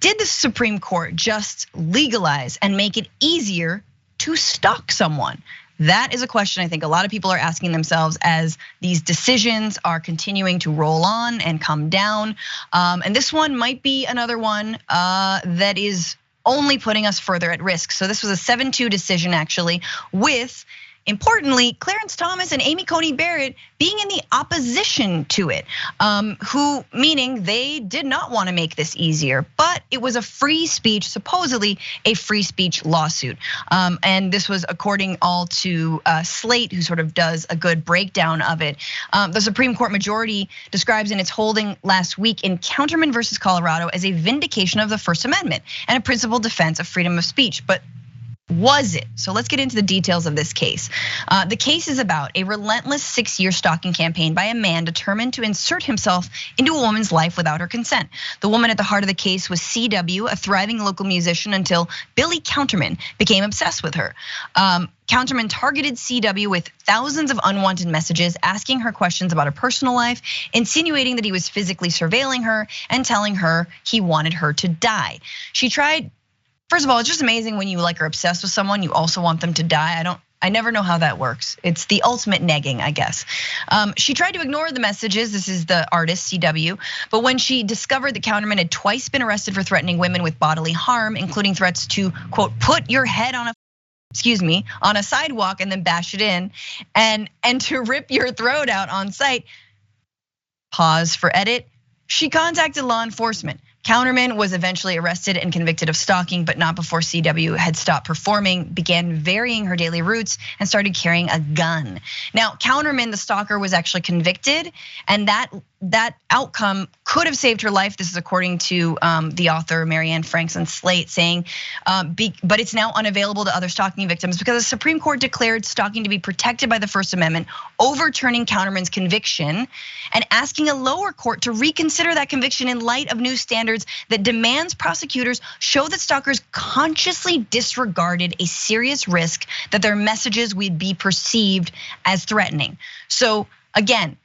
did the Supreme Court just legalize and make it easier to stalk someone? That is a question I think a lot of people are asking themselves as these decisions are continuing to roll on and come down. And this one might be another one that is only putting us further at risk. So this was a 7-2 decision actually, with, importantly, Clarence Thomas and Amy Coney Barrett being in the opposition to it, meaning they did not want to make this easier, but it was a free speech, supposedly a free speech lawsuit. And this was according all to Slate, who sort of does a good breakdown of it. The Supreme Court majority describes in its holding last week in Counterman versus Colorado as a vindication of the First Amendment and a principled defense of freedom of speech. But was it? So let's get into the details of this case. The case is about a relentless 6-year stalking campaign by a man determined to insert himself into a woman's life without her consent. The woman at the heart of the case was CW, a thriving local musician, until Billy Counterman became obsessed with her. Counterman targeted CW with thousands of unwanted messages, asking her questions about her personal life, insinuating that he was physically surveilling her, and telling her he wanted her to die. She tried. First of all, it's just amazing when you are obsessed with someone, you also want them to die. I never know how that works. It's the ultimate negging, I guess. She tried to ignore the messages. This is the artist, CW. But when she discovered that Counterman had twice been arrested for threatening women with bodily harm, including threats to, quote, put your head on a sidewalk and then bash it in, and to rip your throat out on sight, pause for edit, she contacted law enforcement. Counterman was eventually arrested and convicted of stalking, but not before CW had stopped performing, began varying her daily routes, and started carrying a gun. Now, Counterman, the stalker, was actually convicted, and that outcome could have saved her life. This is according to the author Marianne Franks on Slate, saying, but it's now unavailable to other stalking victims because the Supreme Court declared stalking to be protected by the First Amendment, overturning Counterman's conviction and asking a lower court to reconsider that conviction in light of new standards that demands prosecutors show that stalkers consciously disregarded a serious risk that their messages would be perceived as threatening. So again,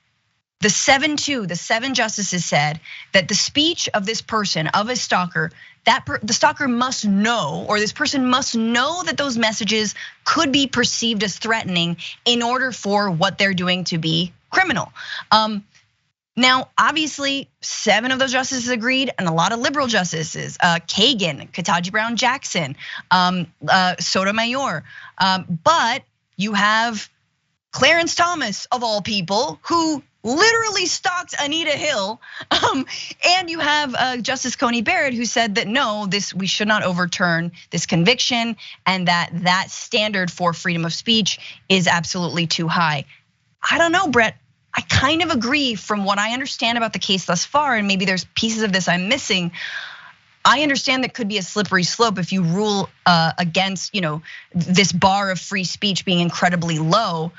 the 7-2, the 7 justices said that the speech of this person, of a stalker, the stalker must know, or this person must know that those messages could be perceived as threatening in order for what they're doing to be criminal. Now, obviously, 7 of those justices agreed, and a lot of liberal justices, Kagan, Ketanji Brown Jackson, Sotomayor, but you have Clarence Thomas, of all people, who literally stalked Anita Hill, and you have Justice Coney Barrett, who said that no, we should not overturn this conviction, and that standard for freedom of speech is absolutely too high. I don't know, Brett. I kind of agree from what I understand about the case thus far, and maybe there's pieces of this I'm missing. I understand that could be a slippery slope if you rule against, this bar of free speech being incredibly low.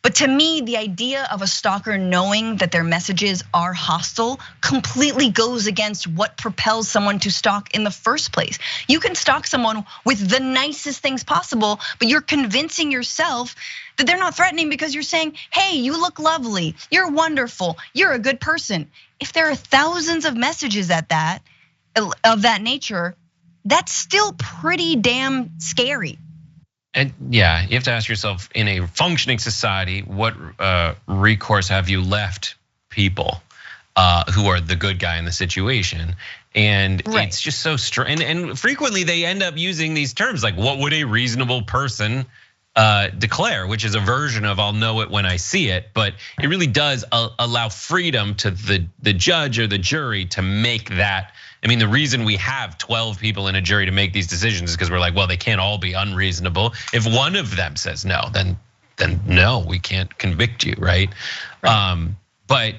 But to me, the idea of a stalker knowing that their messages are hostile completely goes against what propels someone to stalk in the first place. You can stalk someone with the nicest things possible, but you're convincing yourself that they're not threatening because you're saying, hey, you look lovely, you're wonderful, you're a good person. If there are thousands of messages of that nature, that's still pretty damn scary. And yeah, you have to ask yourself, in a functioning society, what recourse have you left people who are the good guy in the situation? And it's just so strange. And frequently they end up using these terms like, what would a reasonable person declare, which is a version of I'll know it when I see it, but it really does allow freedom to the judge or the jury to make that. I mean, the reason we have 12 people in a jury to make these decisions is because we're like, well, they can't all be unreasonable. If one of them says no, then no, we can't convict you, right? But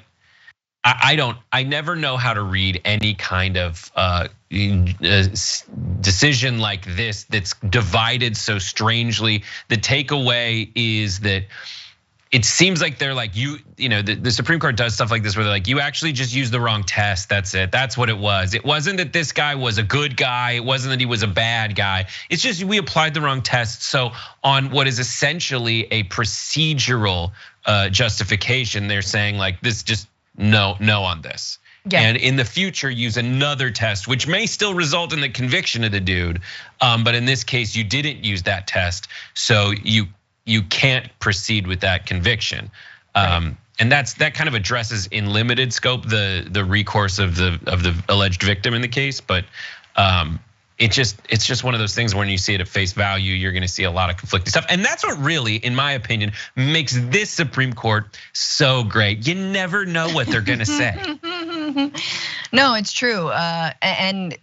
I never know how to read any kind of decision like this that's divided so strangely. The takeaway is that it seems like they're like, the Supreme Court does stuff like this where they're like, you actually just used the wrong test, that's it. That's what it was. It wasn't that this guy was a good guy, it wasn't that he was a bad guy. It's just we applied the wrong test. So on what is essentially a procedural justification, they're saying like this, just no on this. and in the future use another test, which may still result in the conviction of the dude. But in this case, you didn't use that test, so you can't proceed with that conviction. Right. And that kind of addresses in limited scope the recourse of the alleged victim in the case, but it's just one of those things when you see it at face value, you're gonna see a lot of conflicting stuff. And that's what really, in my opinion, makes this Supreme Court so great. You never know what they're gonna say. No, it's true. And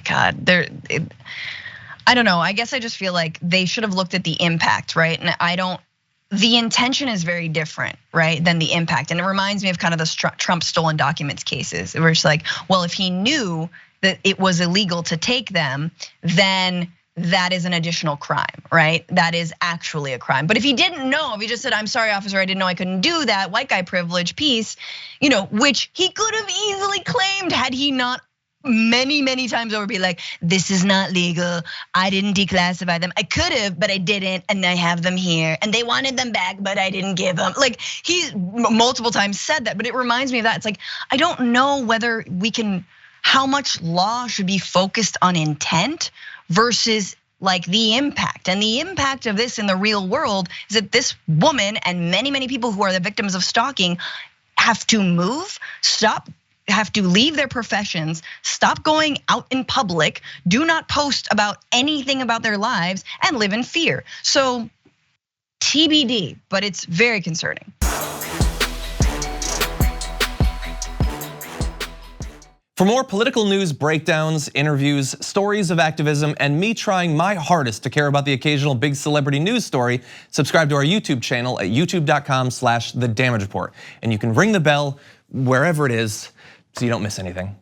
God, I don't know. I guess I just feel like they should have looked at the impact, right? And the intention is very different, right, than the impact. And it reminds me of kind of the Trump stolen documents cases, where it's like, well, if he knew that it was illegal to take them, then that is an additional crime, right? That is actually a crime. But if he didn't know, if he just said, I'm sorry, officer, I didn't know I couldn't do that, white guy privilege piece, which he could have easily claimed had he not many times over be like, this is not legal, I didn't declassify them. I could have, but I didn't, and I have them here. And they wanted them back, but I didn't give them. Like, he multiple times said that, but it reminds me of that. It's like, I don't know whether how much law should be focused on intent versus like the impact. And the impact of this in the real world is that this woman and many people who are the victims of stalking have to move, have to leave their professions, stop going out in public, do not post about anything about their lives, and live in fear. So TBD, but it's very concerning. For more political news breakdowns, interviews, stories of activism, and me trying my hardest to care about the occasional big celebrity news story, subscribe to our YouTube channel at youtube.com/thedamagereport. And you can ring the bell wherever it is so you don't miss anything.